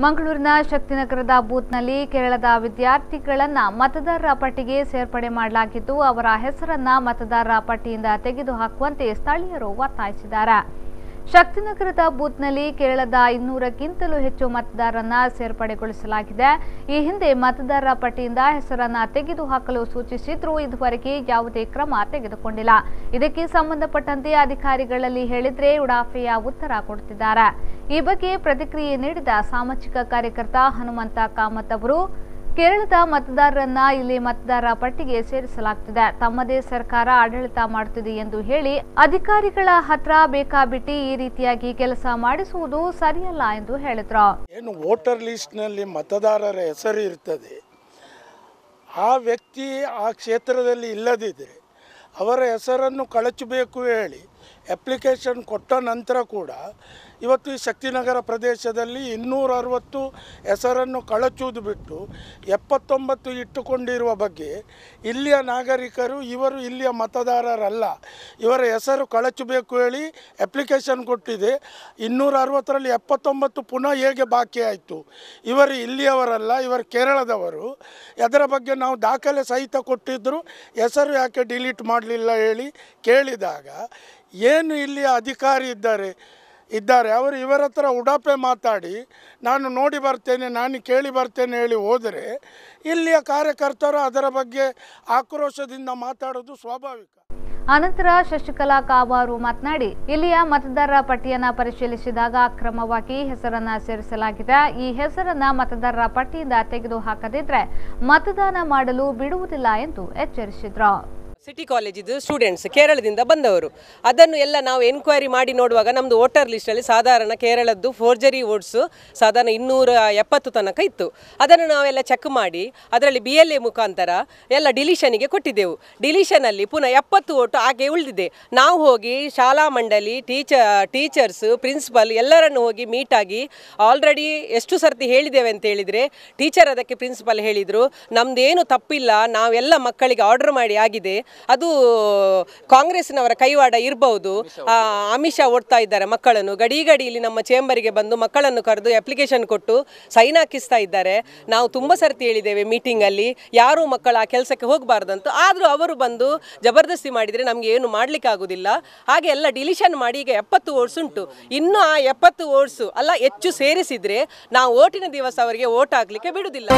ಮಂಗಳೂರಿನ ಶಕ್ತಿನಗರದ ಬೂತ್ನಲ್ಲಿ ಕೇರಳದ ವಿದ್ಯಾರ್ಥಿಗಳನ್ನ ಮತದಾರರ ಪಟ್ಟಿಗೆ ಸೇರ್ಪಡೆ ಮಾಡಲಾಗಿದ್ದು ಅವರ ಹೆಸರನ್ನ ಮತದಾರರ ಪಟ್ಟಿಯಿಂದ ತೆಗೆದುಹಾಕುವಂತೆ ಸ್ಥಳೀಯರು ಒತ್ತಾಯಿಸಿದ್ದಾರೆ. ಶಕ್ತಿನಗರದ ಬೂತ್ನಲ್ಲಿ ಕೇರಳದ 200ಕ್ಕಿಂತಲೂ ಹೆಚ್ಚು ಮತದಾರರನ್ನ ಸೇರ್ಪಡೆಗೊಳಿಸಲಾಗಿದೆ. ಈ ಹಿಂದೆ ಮತದಾರರ ಪಟ್ಟಿಯಿಂದ ಹೆಸರನ್ನ ತೆಗೆದುಹಾಕಲು ಸೂಚಿಸಿದ್ರೂ ಇದುವರೆಗೆ ಯಾವುದೇ ಕ್ರಮ ತೆಗೆದುಕೊಂಡಿಲ್ಲ. ಇದಕ್ಕೆ ಸಂಬಂಧಪಟ್ಟಂತೆ ಅಧಿಕಾರಿಗಳಲ್ಲಿ ಹೇಳಿದ್ರೆ ಉಡಾಫೆಯ ಉತ್ತರ ಕೊಡುತ್ತಿದ್ದಾರೆ. ಈ ಬಗ್ಗೆ ಪ್ರತಿಕ್ರಿಯೆ ನೀಡಿದ ಸಾಮಾಜಿಕ ಕಾರ್ಯಕರ್ತ ಹನುಮಂತ ಕಾಮತ್ ಅವರು, ಕೇರಳದ ಮತದಾರರನ್ನ ಇಲ್ಲಿ ಮತದಾರರ ಪಟ್ಟಿಗೆ ಸೇರಿಸಲಾಗುತ್ತಿದೆ, ತಮ್ಮದೇ ಸರ್ಕಾರ ಆಡಳಿತ ಮಾಡುತ್ತಿದೆ ಎಂದು ಹೇಳಿ ಅಧಿಕಾರಿಗಳ ಹತ್ರ ಬೇಕಾಬಿಟ್ಟಿ ಈ ರೀತಿಯಾಗಿ ಕೆಲಸ ಮಾಡಿಸುವುದು ಸರಿಯಲ್ಲ ಎಂದು ಹೇಳಿದ್ರು. ಏನು ವೋಟರ್ ಲಿಸ್ಟ್ ನಲ್ಲಿ ಮತದಾರರ ಹೆಸರು ಇರ್ತದೆ, ಆ ವ್ಯಕ್ತಿ ಆ ಕ್ಷೇತ್ರದಲ್ಲಿ ಇಲ್ಲದಿದ್ದರೆ ಅವರ ಹೆಸರನ್ನು ಕಳಚಬೇಕು ಹೇಳಿ ಅಪ್ಲಿಕೇಶನ್ ಕೊಟ್ಟ ನಂತರ ಕೂಡ ಇವತ್ತು ಈ ಶಕ್ತಿನಗರ ಪ್ರದೇಶದಲ್ಲಿ 260 ಹೆಸರನ್ನು ಕಳಚುವುದು ಬಿಟ್ಟು 79 ಇಟ್ಟುಕೊಂಡಿರುವ ಬಗ್ಗೆ ಇಲ್ಲಿಯ ನಾಗರಿಕರು ಇವರು ಇಲ್ಲಿಯ ಮತದಾರರಲ್ಲ, ಇವರ ಹೆಸರು ಕಳಚಬೇಕು ಹೇಳಿ ಅಪ್ಲಿಕೇಶನ್ ಕೊಟ್ಟಿದೆ. 260ರಲ್ಲಿ 79 ಪುನಃ ಹೇಗೆ ಬಾಕಿ ಆಯಿತು? ಇವರು ಇಲ್ಲಿಯವರಲ್ಲ, ಇವರು ಕೇರಳದವರು. ಅದರ ಬಗ್ಗೆ ನಾವು ದಾಖಲೆ ಸಹಿತ ಕೊಟ್ಟಿದ್ದರು, ಹೆಸರು ಯಾಕೆ ಡಿಲೀಟ್ ಮಾಡಲಿಲ್ಲ ಹೇಳಿ ಕೇಳಿದಾಗ ಏನು ಇಲ್ಲಿಯ ಅಧಿಕಾರಿ ಇದ್ದಾರೆ ಅವರು ಇವರ ಹತ್ರ ಉಡಾಪೆ ಮಾತಾಡಿ ನಾನು ನೋಡಿ ಬರ್ತೇನೆ, ನಾನು ಕೇಳಿ ಬರ್ತೇನೆ ಹೇಳಿ ಹೋದರೆ ಇಲ್ಲಿಯ ಕಾರ್ಯಕರ್ತರು ಅದರ ಬಗ್ಗೆ ಆಕ್ರೋಶದಿಂದ ಮಾತಾಡೋದು ಸ್ವಾಭಾವಿಕ. ಅನಂತರ ಶಶಿಕಲಾ ಕಾವಾರು ಮಾತನಾಡಿ, ಇಲ್ಲಿಯ ಮತದಾರರ ಪಟ್ಟಿಯನ್ನು ಪರಿಶೀಲಿಸಿದಾಗ ಅಕ್ರಮವಾಗಿ ಹೆಸರನ್ನ ಸೇರಿಸಲಾಗಿದೆ. ಈ ಹೆಸರನ್ನ ಮತದಾರರ ಪಟ್ಟಿಯಿಂದ ತೆಗೆದುಹಾಕದಿದ್ರೆ ಮತದಾನ ಮಾಡಲು ಬಿಡುವುದಿಲ್ಲ ಎಂದು ಎಚ್ಚರಿಸಿದ್ರು. ಸಿಟಿ ಕಾಲೇಜಿದು ಸ್ಟೂಡೆಂಟ್ಸ್ ಕೇರಳದಿಂದ ಬಂದವರು, ಅದನ್ನು ಎಲ್ಲ ನಾವು ಎನ್ಕ್ವೈರಿ ಮಾಡಿ ನೋಡುವಾಗ ನಮ್ಮದು ವೋಟರ್ ಲಿಸ್ಟಲ್ಲಿ ಸಾಧಾರಣ ಕೇರಳದ್ದು ಫೋರ್ಜರಿ ವೋಟ್ಸು ಸಾಧಾರಣ 270 ತನಕ ಇತ್ತು. ಅದನ್ನು ನಾವೆಲ್ಲ ಚೆಕ್ ಮಾಡಿ ಅದರಲ್ಲಿ BLA ಮುಖಾಂತರ ಎಲ್ಲ ಡಿಲಿಷನಿಗೆ ಕೊಟ್ಟಿದ್ದೆವು. ಡಿಲಿಷನಲ್ಲಿ ಪುನಃ 70 ವೋಟು ಹಾಗೆ ಉಳಿದಿದೆ. ನಾವು ಹೋಗಿ ಶಾಲಾ ಮಂಡಳಿ, ಟೀಚರ್ಸ್, ಪ್ರಿನ್ಸಿಪಲ್ ಎಲ್ಲರನ್ನು ಹೋಗಿ ಮೀಟಾಗಿ ಆಲ್ರೆಡಿ ಎಷ್ಟು ಸರ್ತಿ ಹೇಳಿದ್ದೇವೆ ಅಂತ ಹೇಳಿದರೆ ಟೀಚರ್ ಅದಕ್ಕೆ ಪ್ರಿನ್ಸಿಪಲ್ ಹೇಳಿದರು, ನಮ್ಮದೇನು ತಪ್ಪಿಲ್ಲ, ನಾವೆಲ್ಲ ಮಕ್ಕಳಿಗೆ ಆರ್ಡರ್ ಮಾಡಿ ಆಗಿದೆ, ಅದು ಕಾಂಗ್ರೆಸ್ನವರ ಕೈವಾಡ ಇರಬಹುದು, ಆಮಿಷ ಓಡ್ತಾ ಇದ್ದಾರೆ ಮಕ್ಕಳನ್ನು. ಗಡಿಯಲ್ಲಿ ನಮ್ಮ ಚೇಂಬರಿಗೆ ಬಂದು ಮಕ್ಕಳನ್ನು ಕರೆದು ಅಪ್ಲಿಕೇಶನ್ ಕೊಟ್ಟು ಸೈನ್ ಹಾಕಿಸ್ತಾ ಇದ್ದಾರೆ. ನಾವು ತುಂಬ ಸರ್ತಿ ಹೇಳಿದ್ದೇವೆ ಮೀಟಿಂಗಲ್ಲಿ, ಯಾರೂ ಮಕ್ಕಳು ಆ ಕೆಲಸಕ್ಕೆ ಹೋಗಬಾರ್ದಂತ. ಆದರೂ ಅವರು ಬಂದು ಜಬರ್ದಸ್ತಿ ಮಾಡಿದರೆ ನಮಗೆ ಏನು ಮಾಡಲಿಕ್ಕೆ ಆಗೋದಿಲ್ಲ. ಹಾಗೆ ಎಲ್ಲ ಡಿಲಿಷನ್ ಮಾಡಿ ಈಗ 70 ವೋಟ್ಸ್ ಉಂಟು. ಇನ್ನೂ ಆ 70 ವೋಟ್ಸು ಅಲ್ಲ ಹೆಚ್ಚು ಸೇರಿಸಿದರೆ ನಾವು ಓಟಿನ ದಿವಸ ಅವರಿಗೆ ಓಟ್ ಹಾಕಲಿಕ್ಕೆ ಬಿಡುವುದಿಲ್ಲ.